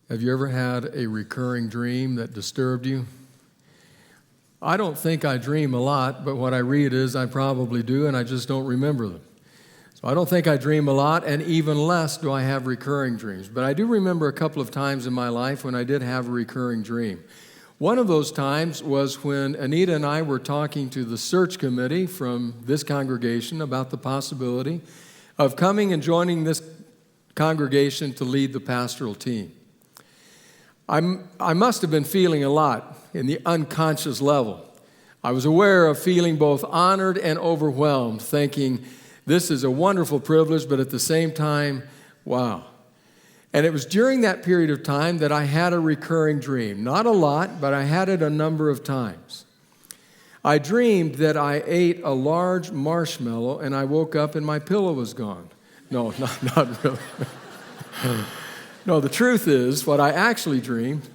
Have you ever had a recurring dream that disturbed you? I don't think I dream a lot, but what I read is I probably do, and I just don't remember them. So I don't think I dream a lot, and even less do I have recurring dreams. But I do remember a couple of times in my life when I did have a recurring dream. One of those times was when Anita and I were talking to the search committee from this congregation about the possibility of coming and joining this congregation to lead the pastoral team. I must have been feeling a lot in the unconscious level. I was aware of feeling both honored and overwhelmed, thinking, this is a wonderful privilege, but at the same time, wow. And it was during that period of time that I had a recurring dream. Not a lot, but I had it a number of times. I dreamed that I ate a large marshmallow and I woke up and my pillow was gone. No, not really. No, the truth is, what I actually dreamed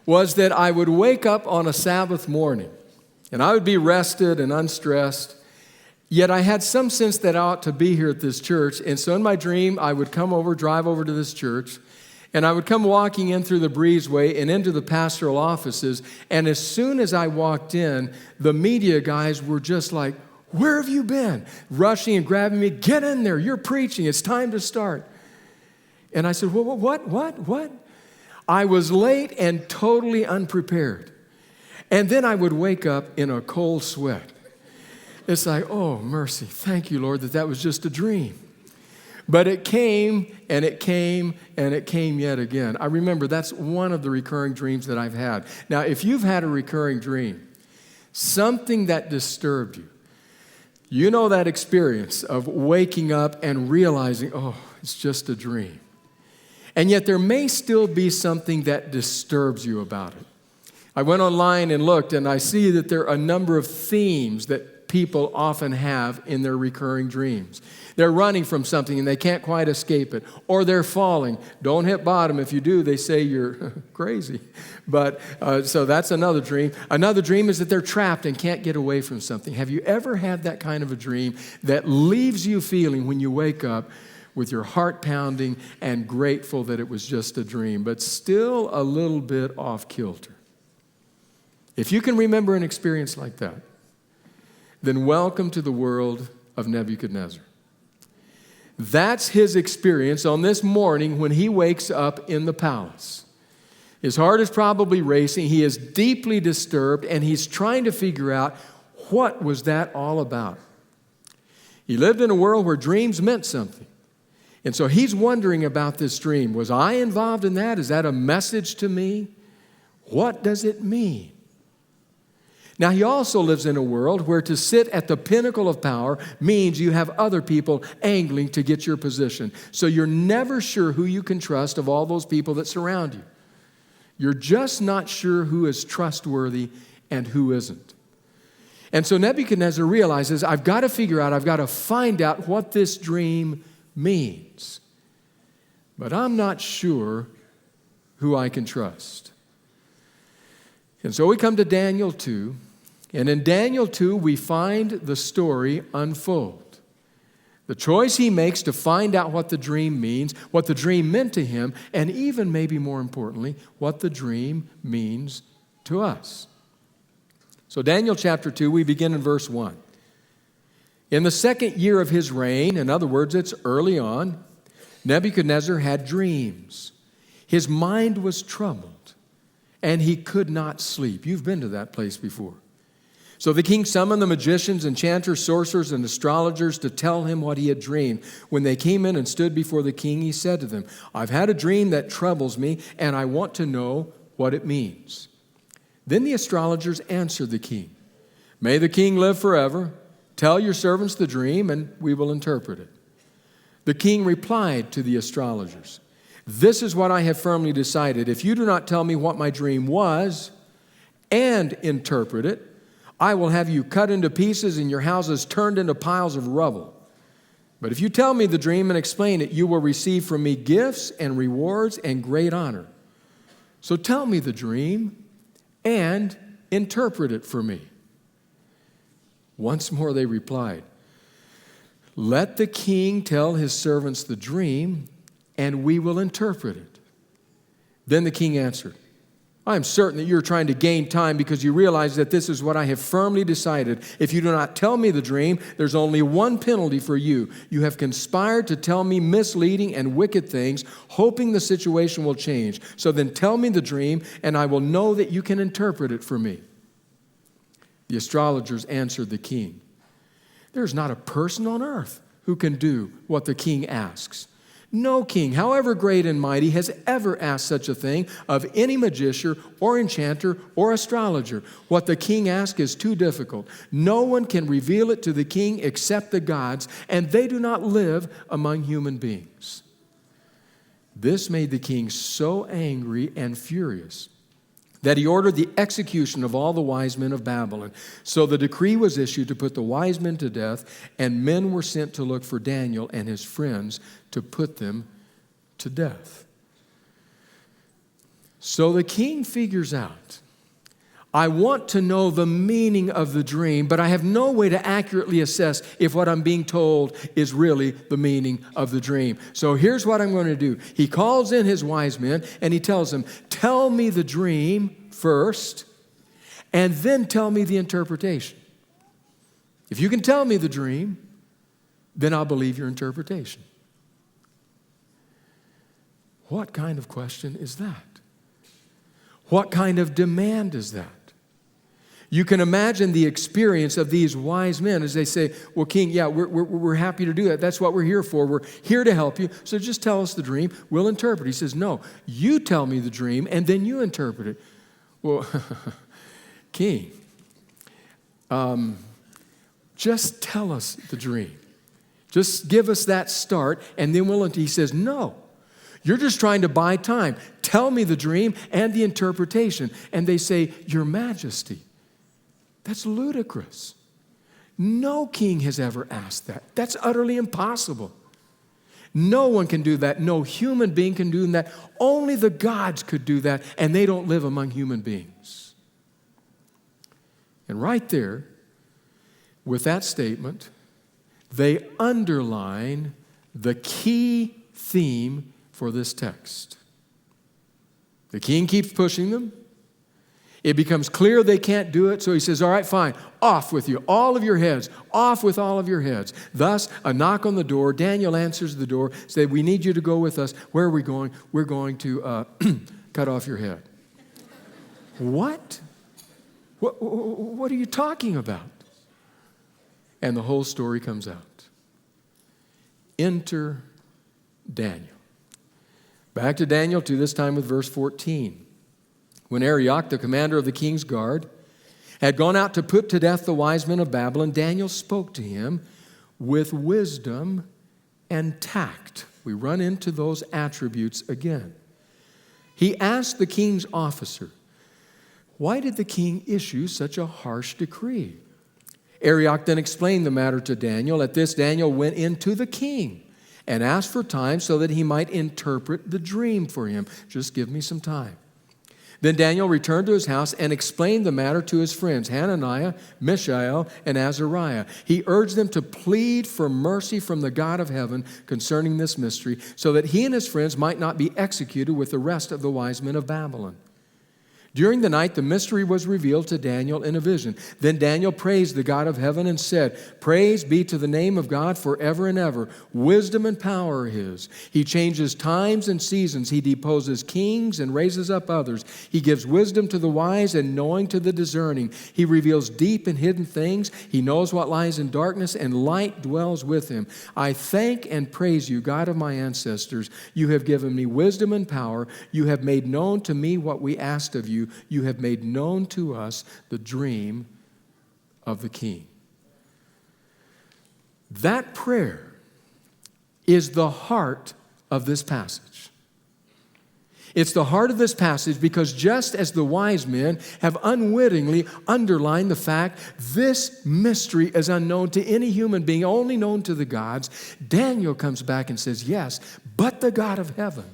was that I would wake up on a Sabbath morning, and I would be rested and unstressed, yet I had some sense that I ought to be here at this church, and so in my dream, I would drive over to this church, and I would come walking in through the breezeway and into the pastoral offices, and as soon as I walked in, the media guys were just like, "Where have you been?" Rushing and grabbing me, "Get in there, you're preaching, it's time to start." And I said, what? I was late and totally unprepared. And then I would wake up in a cold sweat. It's like, oh, mercy. Thank you, Lord, that was just a dream. But it came, and it came, and it came yet again. I remember that's one of the recurring dreams that I've had. Now, if you've had a recurring dream, something that disturbed you, you know that experience of waking up and realizing, oh, it's just a dream. And yet there may still be something that disturbs you about it. I went online and looked, and I see that there are a number of themes that people often have in their recurring dreams. They're running from something and they can't quite escape it, or they're falling. Don't hit bottom. If you do, they say you're crazy. But so that's another dream. Another dream is that they're trapped and can't get away from something. Have you ever had that kind of a dream that leaves you feeling when you wake up with your heart pounding and grateful that it was just a dream, but still a little bit off kilter? If you can remember an experience like that, then welcome to the world of Nebuchadnezzar. That's his experience on this morning when he wakes up in the palace. His heart is probably racing. He is deeply disturbed, and he's trying to figure out what was that all about. He lived in a world where dreams meant something. And so he's wondering about this dream. Was I involved in that? Is that a message to me? What does it mean? Now, he also lives in a world where to sit at the pinnacle of power means you have other people angling to get your position. So you're never sure who you can trust of all those people that surround you. You're just not sure who is trustworthy and who isn't. And so Nebuchadnezzar realizes, I've got to find out what this dream means. But I'm not sure who I can trust. And so we come to Daniel 2, and in Daniel 2 we find the story unfold. The choice he makes to find out what the dream means, what the dream meant to him, and even maybe more importantly, what the dream means to us. So Daniel chapter 2, we begin in verse 1. In the second year of his reign, in other words, it's early on, Nebuchadnezzar had dreams. His mind was troubled, and he could not sleep. You've been to that place before. So the king summoned the magicians, enchanters, sorcerers, and astrologers to tell him what he had dreamed. When they came in and stood before the king, he said to them, I've had a dream that troubles me, and I want to know what it means. Then the astrologers answered the king, May the king live forever. Tell your servants the dream, and we will interpret it. The king replied to the astrologers, This is what I have firmly decided. If you do not tell me what my dream was and interpret it, I will have you cut into pieces and your houses turned into piles of rubble. But if you tell me the dream and explain it, you will receive from me gifts and rewards and great honor. So tell me the dream and interpret it for me. Once more they replied, Let the king tell his servants the dream, and we will interpret it. Then the king answered, I am certain that you're trying to gain time because you realize that this is what I have firmly decided. If you do not tell me the dream, there's only one penalty for you. You have conspired to tell me misleading and wicked things, hoping the situation will change. So then tell me the dream, and I will know that you can interpret it for me. The astrologers answered the king, There's not a person on earth who can do what the king asks. No king, however great and mighty, has ever asked such a thing of any magician or enchanter or astrologer. What the king asks is too difficult. No one can reveal it to the king except the gods, and they do not live among human beings. This made the king so angry and furious that he ordered the execution of all the wise men of Babylon. So the decree was issued to put the wise men to death, and men were sent to look for Daniel and his friends to put them to death. So the king figures out, I want to know the meaning of the dream, but I have no way to accurately assess if what I'm being told is really the meaning of the dream. So here's what I'm going to do. He calls in his wise men and he tells them, tell me the dream first, and then tell me the interpretation. If you can tell me the dream, then I'll believe your interpretation. What kind of question is that? What kind of demand is that? You can imagine the experience of these wise men as they say, well, king, yeah, we're happy to do that. That's what we're here for. We're here to help you. So just tell us the dream. We'll interpret. He says, no, you tell me the dream and then you interpret it. Well, king, just tell us the dream. Just give us that start and then we'll, he says, no. You're just trying to buy time. Tell me the dream and the interpretation. And they say, Your Majesty, that's ludicrous. No king has ever asked that. That's utterly impossible. No one can do that. No human being can do that. Only the gods could do that, and they don't live among human beings. And right there, with that statement, they underline the key theme for this text. The king keeps pushing them. It becomes clear they can't do it, so he says, all right, fine, off with you, all of your heads, off with all of your heads. Thus, a knock on the door. Daniel answers the door, say, we need you to go with us. Where are we going? We're going to cut off your head. What? What are you talking about? And the whole story comes out. Enter Daniel. Back to Daniel, to this time with verse 14. When Arioch, the commander of the king's guard, had gone out to put to death the wise men of Babylon, Daniel spoke to him with wisdom and tact. We run into those attributes again. He asked the king's officer, why did the king issue such a harsh decree? Arioch then explained the matter to Daniel. At this, Daniel went in to the king and asked for time so that he might interpret the dream for him. Just give me some time. Then Daniel returned to his house and explained the matter to his friends, Hananiah, Mishael, and Azariah. He urged them to plead for mercy from the God of heaven concerning this mystery, so that he and his friends might not be executed with the rest of the wise men of Babylon. During the night, the mystery was revealed to Daniel in a vision. Then Daniel praised the God of heaven and said, praise be to the name of God forever and ever. Wisdom and power are his. He changes times and seasons. He deposes kings and raises up others. He gives wisdom to the wise and knowing to the discerning. He reveals deep and hidden things. He knows what lies in darkness, and light dwells with him. I thank and praise you, God of my ancestors. You have given me wisdom and power. You have made known to me what we asked of you. You have made known to us the dream of the king. That prayer is the heart of this passage. It's the heart of this passage because just as the wise men have unwittingly underlined the fact this mystery is unknown to any human being, only known to the gods, Daniel comes back and says, yes, but the God of heaven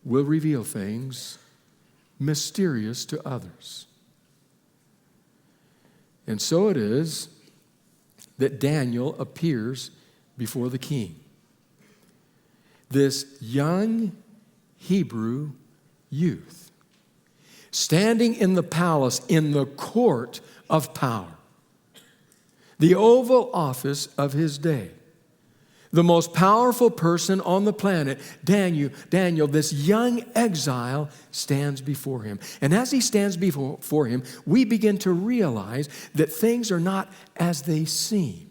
will reveal things mysterious to others. And so it is that Daniel appears before the king. This young, Hebrew youth, standing in the palace in the court of power, the Oval Office of his day. The most powerful person on the planet, Daniel, this young exile, stands before him. And as he stands before him, we begin to realize that things are not as they seem.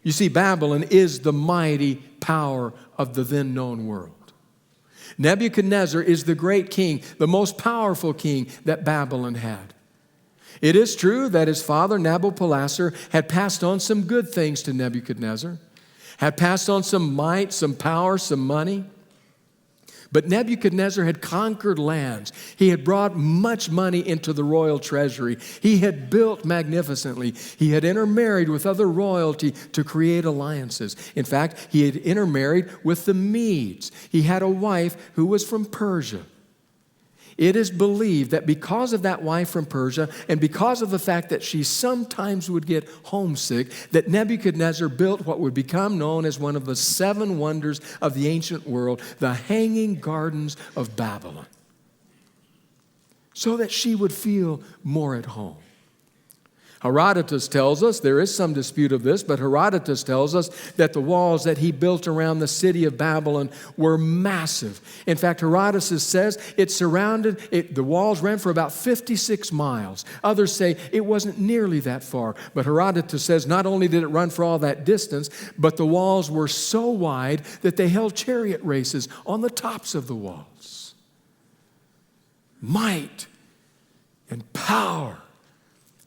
You see, Babylon is the mighty power of the then known world. Nebuchadnezzar is the great king, the most powerful king that Babylon had. It is true that his father, Nabopolassar, had passed on some good things to Nebuchadnezzar, had passed on some might, some power, some money. But Nebuchadnezzar had conquered lands. He had brought much money into the royal treasury. He had built magnificently. He had intermarried with other royalty to create alliances. In fact, he had intermarried with the Medes. He had a wife who was from Persia. It is believed that because of that wife from Persia and because of the fact that she sometimes would get homesick, that Nebuchadnezzar built what would become known as one of the 7 wonders of the ancient world, the Hanging Gardens of Babylon, so that she would feel more at home. Herodotus tells us, there is some dispute of this, but Herodotus tells us that the walls that he built around the city of Babylon were massive. In fact, Herodotus says the walls ran for about 56 miles. Others say it wasn't nearly that far. But Herodotus says not only did it run for all that distance, but the walls were so wide that they held chariot races on the tops of the walls. Might and power,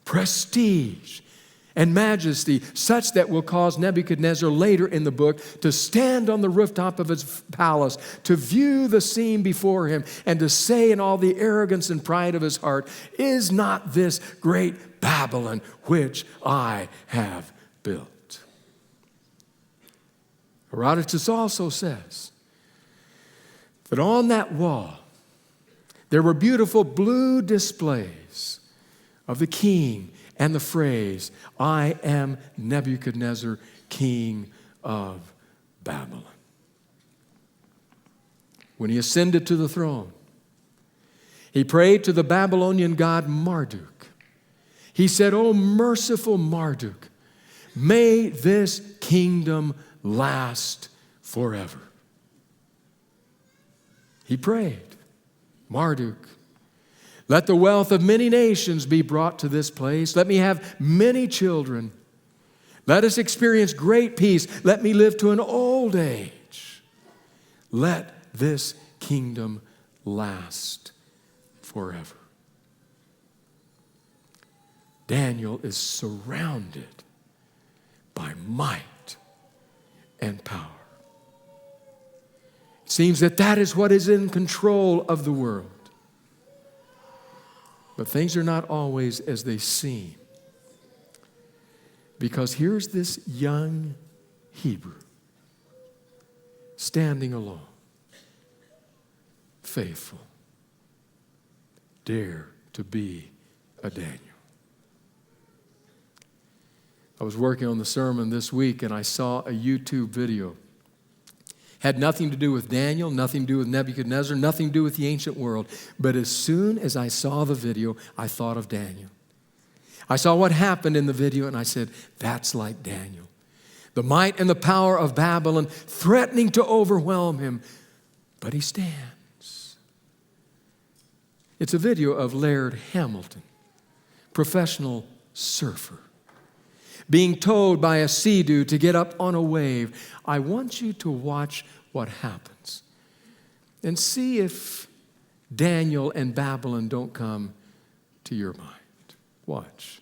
prestige and majesty, such that will cause Nebuchadnezzar later in the book to stand on the rooftop of his palace, to view the scene before him, and to say in all the arrogance and pride of his heart, "Is not this great Babylon which I have built?" Herodotus also says that on that wall there were beautiful blue displays of the king and the phrase, "I am Nebuchadnezzar, king of Babylon." When he ascended to the throne, he prayed to the Babylonian god Marduk. He said, "O merciful Marduk, may this kingdom last forever." He prayed, "Marduk, let the wealth of many nations be brought to this place. Let me have many children. Let us experience great peace. Let me live to an old age. Let this kingdom last forever." Daniel is surrounded by might and power. It seems that is what is in control of the world. But things are not always as they seem. Because here's this young Hebrew standing alone, faithful, dare to be a Daniel. I was working on the sermon this week and I saw a YouTube video. Had nothing to do with Daniel, nothing to do with Nebuchadnezzar, nothing to do with the ancient world. But as soon as I saw the video, I thought of Daniel. I saw what happened in the video and I said, that's like Daniel. The might and the power of Babylon threatening to overwhelm him, but he stands. It's a video of Laird Hamilton, professional surfer, being told by a sea-doo to get up on a wave. I want you to watch what happens and see if Daniel and Babylon don't come to your mind. Watch.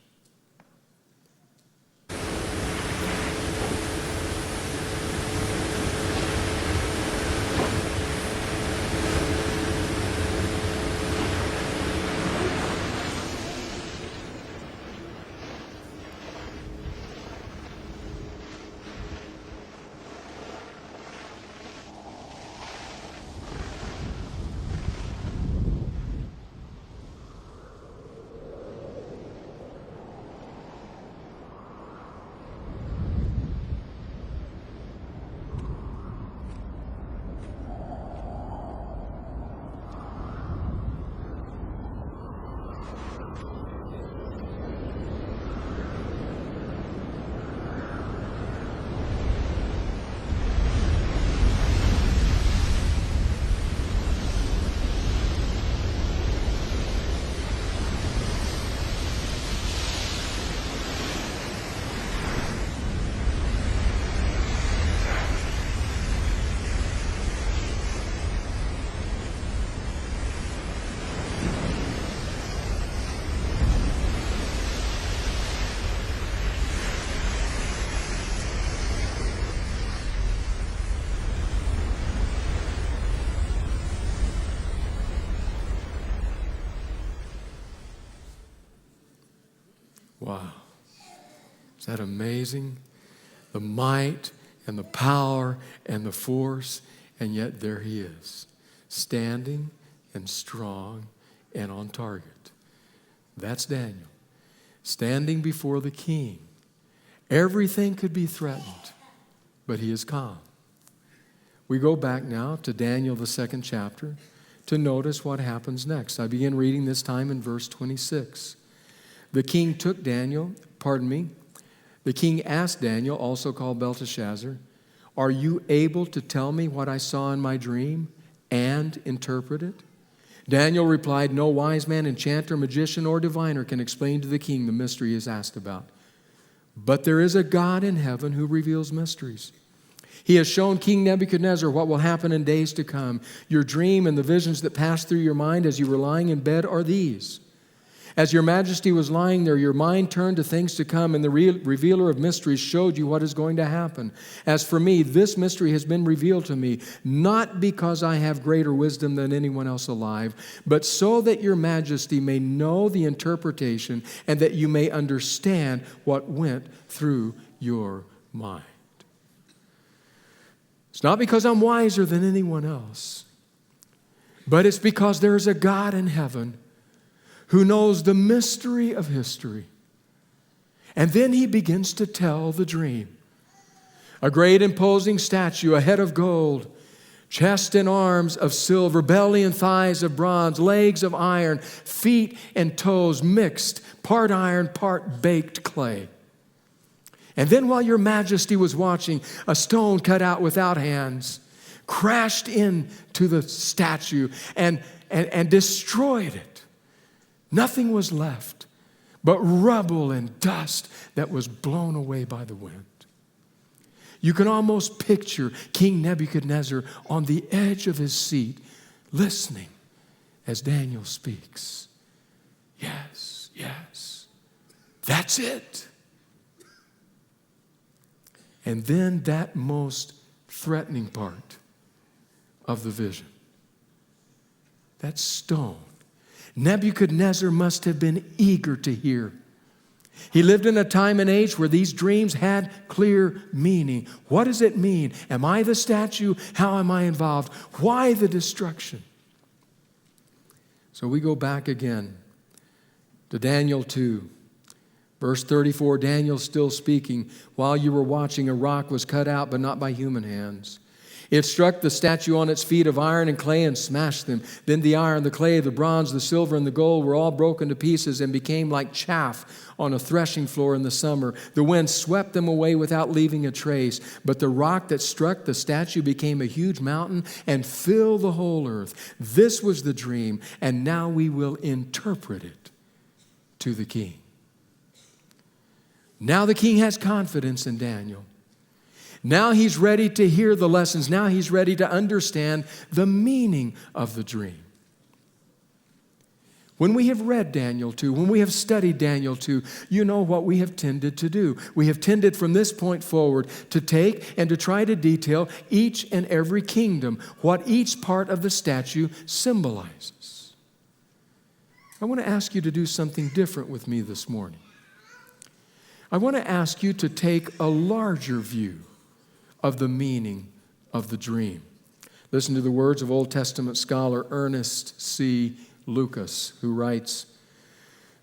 Wow. Is that amazing? The might and the power and the force, and yet there he is, standing and strong and on target. That's Daniel, standing before the king. Everything could be threatened, but he is calm. We go back now to Daniel, the 2nd chapter, to notice what happens next. I begin reading this time in verse 26. The king asked Daniel, also called Belteshazzar, "Are you able to tell me what I saw in my dream and interpret it?" Daniel replied, "No wise man, enchanter, magician, or diviner can explain to the king the mystery he is asked about. But there is a God in heaven who reveals mysteries. He has shown King Nebuchadnezzar what will happen in days to come. Your dream and the visions that passed through your mind as you were lying in bed are these. As your majesty was lying there, your mind turned to things to come, and the revealer of mysteries showed you what is going to happen. As for me, this mystery has been revealed to me, not because I have greater wisdom than anyone else alive, but so that your majesty may know the interpretation and that you may understand what went through your mind. It's not because I'm wiser than anyone else, but it's because there is a God in heaven who knows the mystery of history. And then he begins to tell the dream. A great imposing statue, a head of gold, chest and arms of silver, belly and thighs of bronze, legs of iron, feet and toes mixed, part iron, part baked clay. And then while your majesty was watching, a stone cut out without hands crashed into the statue and destroyed it. Nothing was left but rubble and dust that was blown away by the wind. You can almost picture King Nebuchadnezzar on the edge of his seat, listening as Daniel speaks. Yes, yes, that's it. And then that most threatening part of the vision, that stone. Nebuchadnezzar must have been eager to hear. He lived in a time and age where these dreams had clear meaning. What does it mean? Am I the statue? How am I involved? Why the destruction? So we go back again to Daniel 2. Verse 34, Daniel still speaking. While you were watching, a rock was cut out, but not by human hands. It struck the statue on its feet of iron and clay and smashed them. Then the iron, the clay, the bronze, the silver, and the gold were all broken to pieces and became like chaff on a threshing floor in the summer. The wind swept them away without leaving a trace. But the rock that struck the statue became a huge mountain and filled the whole earth. This was the dream, and now we will interpret it to the king. Now the king has confidence in Daniel. Now he's ready to hear the lessons. Now he's ready to understand the meaning of the dream. When we have read Daniel 2, when we have studied Daniel 2, you know what we have tended to do. We have tended from this point forward to take and to try to detail each and every kingdom, what each part of the statue symbolizes. I want to ask you to do something different with me this morning. I want to ask you to take a larger view of the meaning of the dream. Listen to the words of Old Testament scholar Ernest C. Lucas, who writes,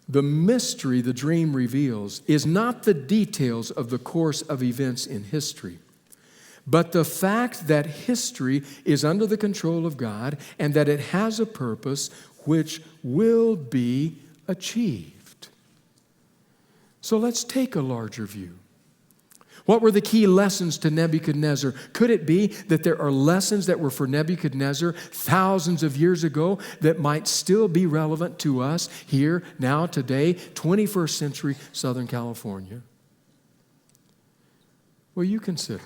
"The mystery the dream reveals is not the details of the course of events in history, but the fact that history is under the control of God and that it has a purpose which will be achieved." So let's take a larger view. What were the key lessons to Nebuchadnezzar? Could it be that there are lessons that were for Nebuchadnezzar thousands of years ago that might still be relevant to us here, now, today, 21st century Southern California? Well, you consider.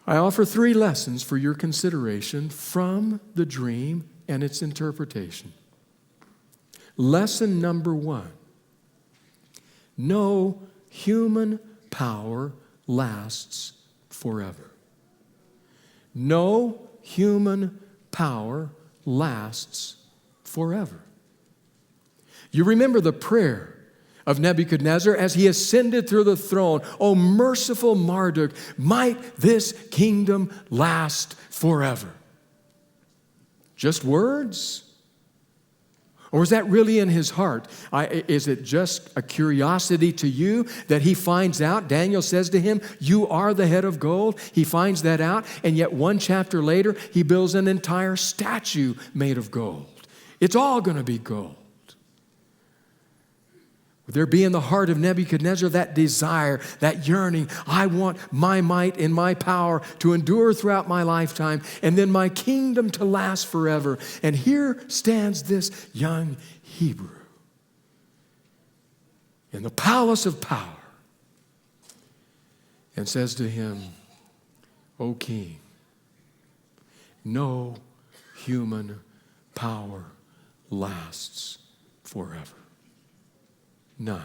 I offer 3 lessons for your consideration from the dream and its interpretation. Lesson number 1. No human power lasts forever. No human power lasts forever. You remember the prayer of Nebuchadnezzar as he ascended through the throne. O merciful Marduk, might this kingdom last forever. Just words? Or is that really in his heart? Is it just a curiosity to you that he finds out? Daniel says to him, you are the head of gold. He finds that out, and yet one chapter later, he builds an entire statue made of gold. It's all going to be gold. Would there be in the heart of Nebuchadnezzar that desire, that yearning? I want my might and my power to endure throughout my lifetime, and then my kingdom to last forever. And here stands this young Hebrew in the palace of power and says to him, O king, no human power lasts forever. None.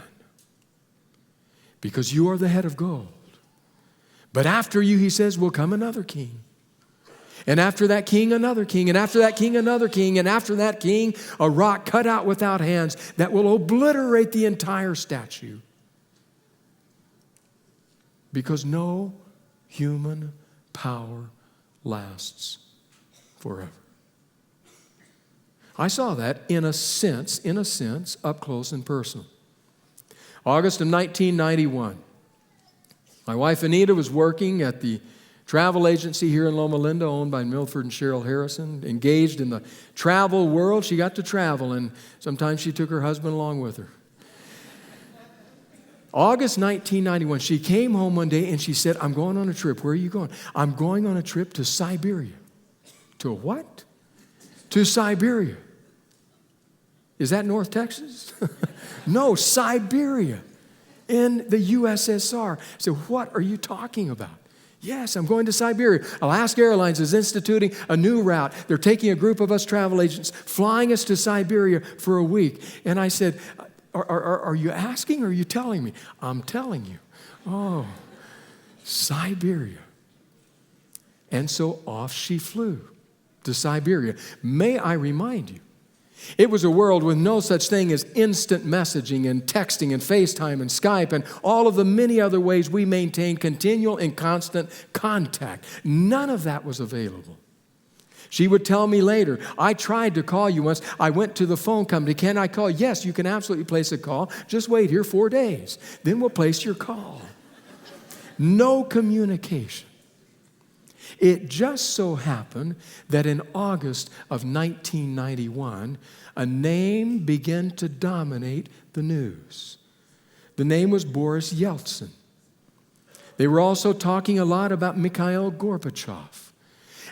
Because you are the head of gold. But after you, he says, will come another king. And after that king, another king. And after that king, another king. And after that king, a rock cut out without hands that will obliterate the entire statue. Because no human power lasts forever. I saw that in a sense, up close and personal. August of 1991. My wife Anita was working at the travel agency here in Loma Linda owned by Milford and Cheryl Harrison, engaged in the travel world. She got to travel, and sometimes she took her husband along with her. August 1991, she came home one day and she said, I'm going on a trip. Where are you going? I'm going on a trip to Siberia. To what? To Siberia. Is that North Texas? No, Siberia in the USSR. I said, what are you talking about? Yes, I'm going to Siberia. Alaska Airlines is instituting a new route. They're taking a group of us travel agents, flying us to Siberia for a week. And I said, are you asking or are you telling me? I'm telling you. Oh, Siberia. And so off she flew to Siberia. May I remind you, it was a world with no such thing as instant messaging and texting and FaceTime and Skype and all of the many other ways we maintain continual and constant contact. None of that was available. She would tell me later, I tried to call you once. I went to the phone company. Can I call? Yes, you can absolutely place a call. Just wait here 4 days. Then we'll place your call. No communication. It just so happened that in August of 1991, a name began to dominate the news. The name was Boris Yeltsin. They were also talking a lot about Mikhail Gorbachev.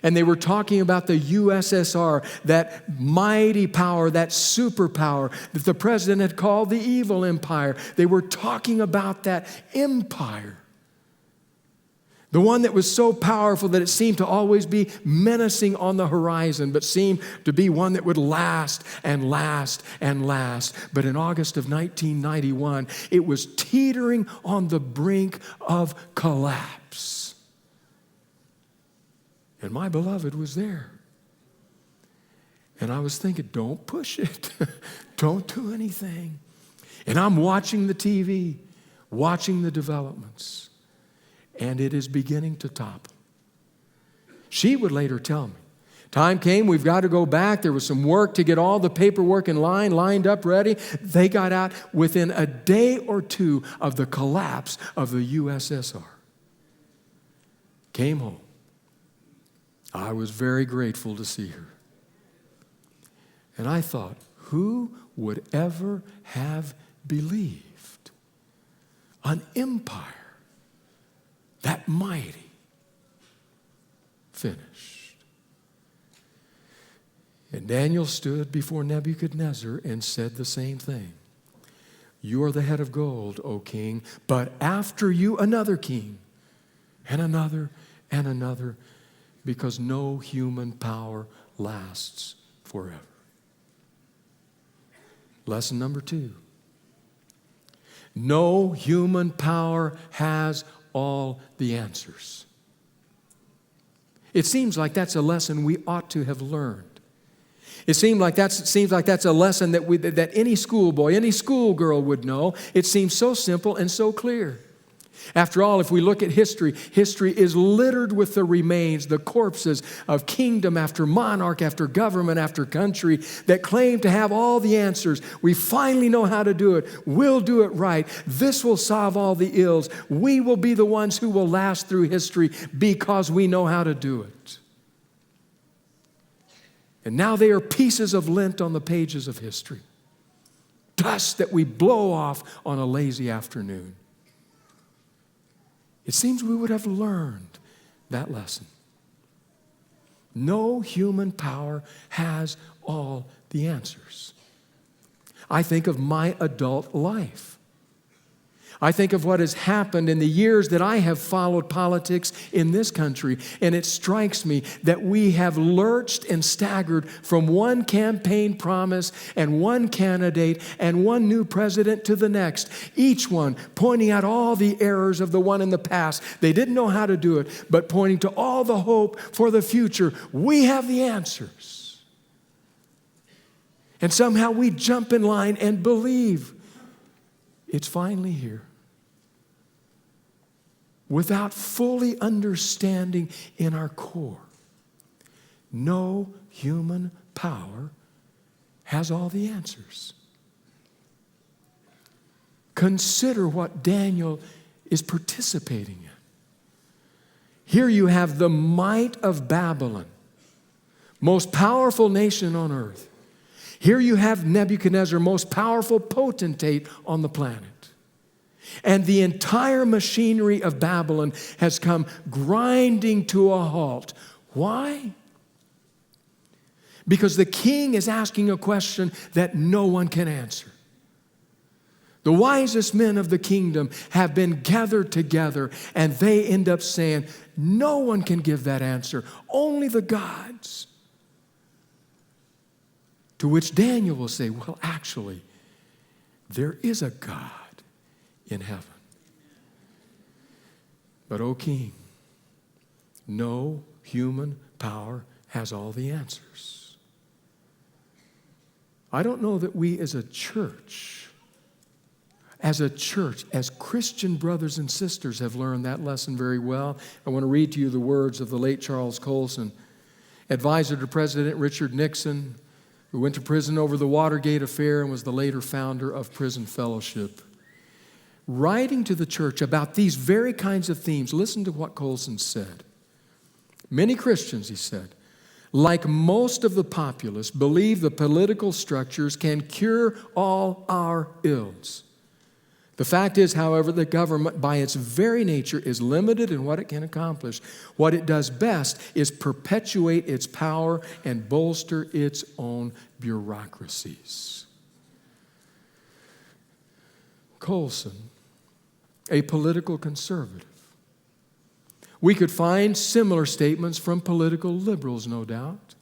And they were talking about the USSR, that mighty power, that superpower that the president had called the evil empire. They were talking about that empire. The one that was so powerful that it seemed to always be menacing on the horizon, but seemed to be one that would last and last and last. But in August of 1991, it was teetering on the brink of collapse. And my beloved was there. And I was thinking, don't push it. Don't do anything. And I'm watching the TV, watching the developments. And it is beginning to topple. She would later tell me, time came, we've got to go back. There was some work to get all the paperwork in line, lined up, ready. They got out within a day or two of the collapse of the USSR. Came home. I was very grateful to see her. And I thought, who would ever have believed an empire that mighty finished? And Daniel stood before Nebuchadnezzar and said the same thing. You are the head of gold, O king, but after you another king, and another, and another, because no human power lasts forever. Lesson number 2. No human power has all the answers. It seems like that's a lesson we ought to have learned. It seems like that's a lesson that any schoolboy, any schoolgirl would know. It seems so simple and so clear. After all, if we look at history, history is littered with the remains, the corpses of kingdom after monarch, after government, after country that claim to have all the answers. We finally know how to do it. We'll do it right. This will solve all the ills. We will be the ones who will last through history because we know how to do it. And now they are pieces of lint on the pages of history. Dust that we blow off on a lazy afternoon. It seems we would have learned that lesson. No human power has all the answers. I think of my adult life. I think of what has happened in the years that I have followed politics in this country, and it strikes me that we have lurched and staggered from one campaign promise and one candidate and one new president to the next, each one pointing out all the errors of the one in the past. They didn't know how to do it, but pointing to all the hope for the future. We have the answers. And somehow we jump in line and believe it's finally here, without fully understanding in our core. No human power has all the answers. Consider what Daniel is participating in. Here you have the might of Babylon, most powerful nation on earth. Here you have Nebuchadnezzar, most powerful potentate on the planet. And the entire machinery of Babylon has come grinding to a halt. Why? Because the king is asking a question that no one can answer. The wisest men of the kingdom have been gathered together, and they end up saying, no one can give that answer, only the gods. To which Daniel will say, well, actually, there is a God in heaven. But, O king, no human power has all the answers. I don't know that we as a church, as Christian brothers and sisters have learned that lesson very well. I want to read to you the words of the late Charles Colson, advisor to President Richard Nixon, who went to prison over the Watergate affair and was the later founder of Prison Fellowship. Writing to the church about these very kinds of themes, listen to what Colson said. Many Christians, he said, like most of the populace, believe the political structures can cure all our ills. The fact is, however, that government by its very nature is limited in what it can accomplish. What it does best is perpetuate its power and bolster its own bureaucracies. Colson, a political conservative. We could find similar statements from political liberals, no doubt.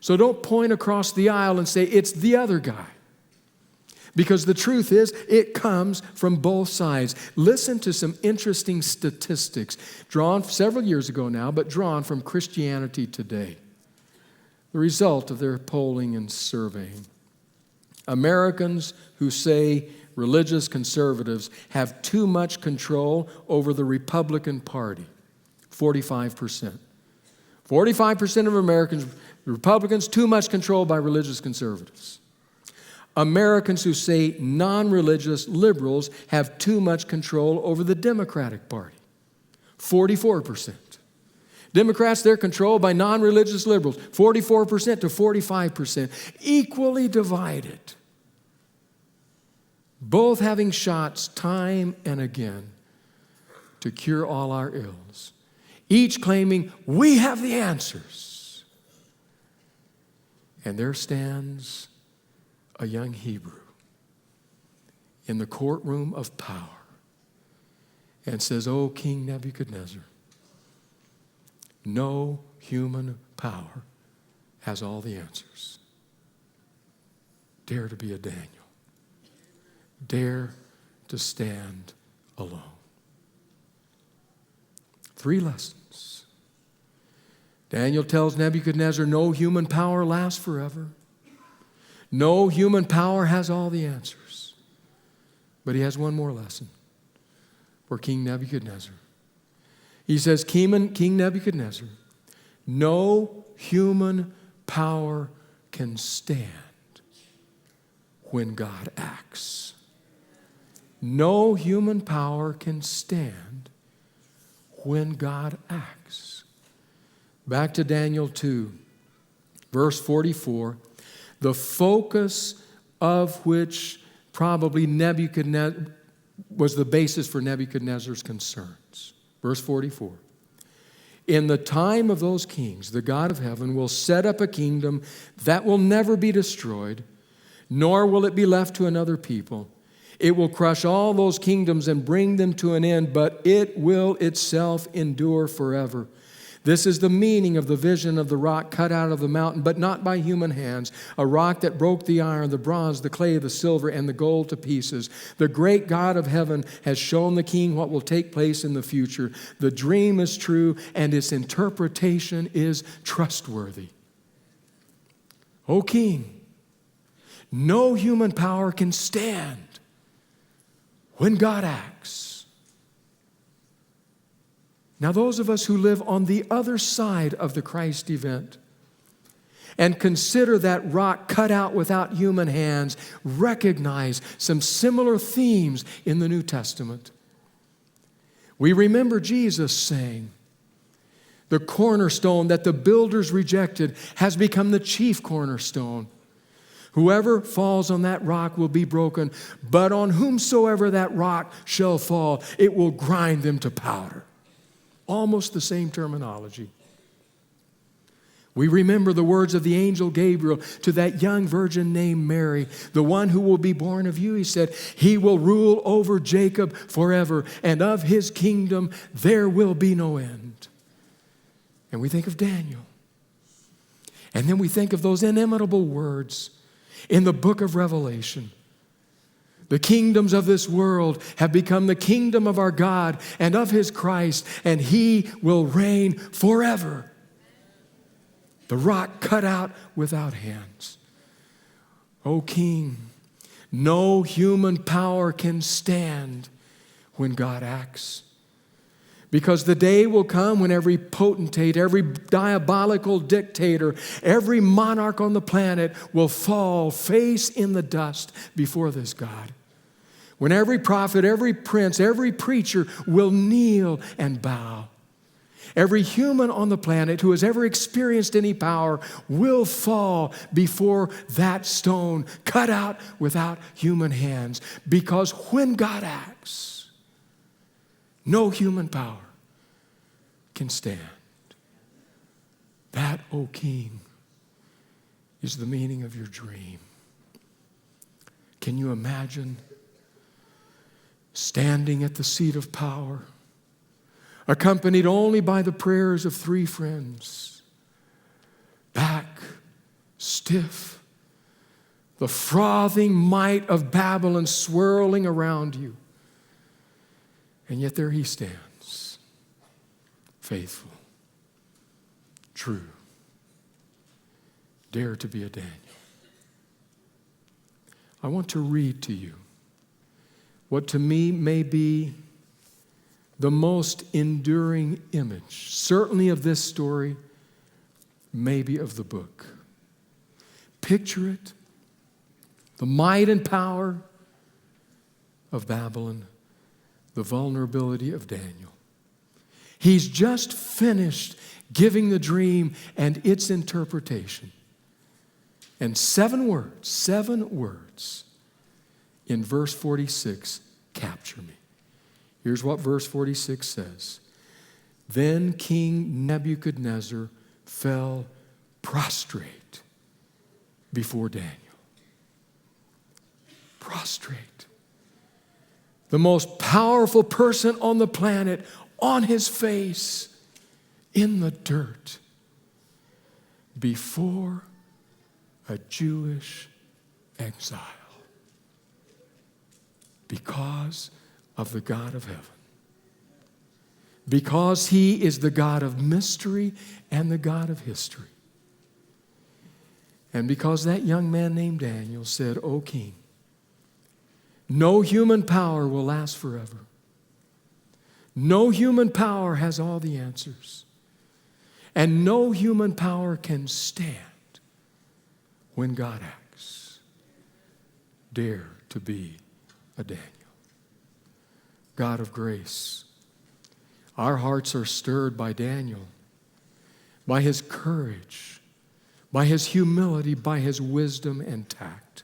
So don't point across the aisle and say, it's the other guy. Because the truth is, it comes from both sides. Listen to some interesting statistics, drawn several years ago now, but drawn from Christianity Today. The result of their polling and surveying. Americans who say religious conservatives have too much control over the Republican Party, 45%. 45% of Americans, Republicans, too much control by religious conservatives. Americans who say non-religious liberals have too much control over the Democratic Party, 44%. Democrats, they're controlled by non-religious liberals, 44% to 45%, equally divided. Both having shots time and again to cure all our ills, each claiming we have the answers. And there stands a young Hebrew in the courtroom of power and says, "O King Nebuchadnezzar, no human power has all the answers. Dare to be a Daniel. Dare to stand alone." 3 lessons. Daniel tells Nebuchadnezzar no human power lasts forever. No human power has all the answers. But he has one more lesson for King Nebuchadnezzar. He says, King Nebuchadnezzar, no human power can stand when God acts. No human power can stand when God acts. Back to Daniel 2, verse 44, the focus of which probably Nebuchadnezzar was the basis for Nebuchadnezzar's concerns. Verse 44. In the time of those kings, the God of heaven will set up a kingdom that will never be destroyed, nor will it be left to another people. It will crush all those kingdoms and bring them to an end, but it will itself endure forever. This is the meaning of the vision of the rock cut out of the mountain, but not by human hands, a rock that broke the iron, the bronze, the clay, the silver, and the gold to pieces. The great God of heaven has shown the king what will take place in the future. The dream is true, and its interpretation is trustworthy. O king, no human power can stand when God acts. Now, those of us who live on the other side of the Christ event and consider that rock cut out without human hands recognize some similar themes in the New Testament. We remember Jesus saying, the cornerstone that the builders rejected has become the chief cornerstone. Whoever falls on that rock will be broken, but on whomsoever that rock shall fall, it will grind them to powder. Almost the same terminology. We remember the words of the angel Gabriel to that young virgin named Mary, the one who will be born of you. He said, he will rule over Jacob forever, and of his kingdom there will be no end. And we think of Daniel. And then we think of those inimitable words in the book of Revelation. The kingdoms of this world have become the kingdom of our God and of his Christ, and he will reign forever. The rock cut out without hands. O king, no human power can stand when God acts. Because the day will come when every potentate, every diabolical dictator, every monarch on the planet will fall face in the dust before this God. When every prophet, every prince, every preacher will kneel and bow. Every human on the planet who has ever experienced any power will fall before that stone cut out without human hands. Because when God acts, no human power can stand. That, O king, is the meaning of your dream. Can you imagine standing at the seat of power, accompanied only by the prayers of three friends, back, stiff, the frothing might of Babylon swirling around you, and yet there he stands, faithful, true, dare to be a Daniel. I want to read to you what to me may be the most enduring image, certainly of this story, maybe of the book. Picture it, the might and power of Babylon, the vulnerability of Daniel. He's just finished giving the dream and its interpretation. And seven words in verse 46 capture me. Here's what verse 46 says. Then King Nebuchadnezzar fell prostrate before Daniel. Prostrate. The most powerful person on the planet, on his face, in the dirt, before a Jewish exile. Because of the God of heaven. because He is the God of mystery and the God of history. And because that young man named Daniel said, "O King, no human power will last forever. No human power has all the answers. And no human power can stand when God acts." Dare to be a Daniel. God of grace, our hearts are stirred by Daniel, by his courage, by his humility, by his wisdom and tact.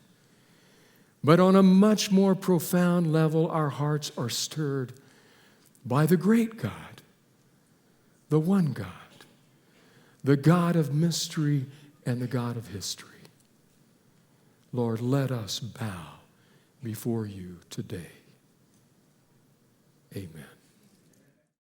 But on a much more profound level, our hearts are stirred by the great God, the one God, the God of mystery and the God of history. Lord, let us bow before you today. Amen.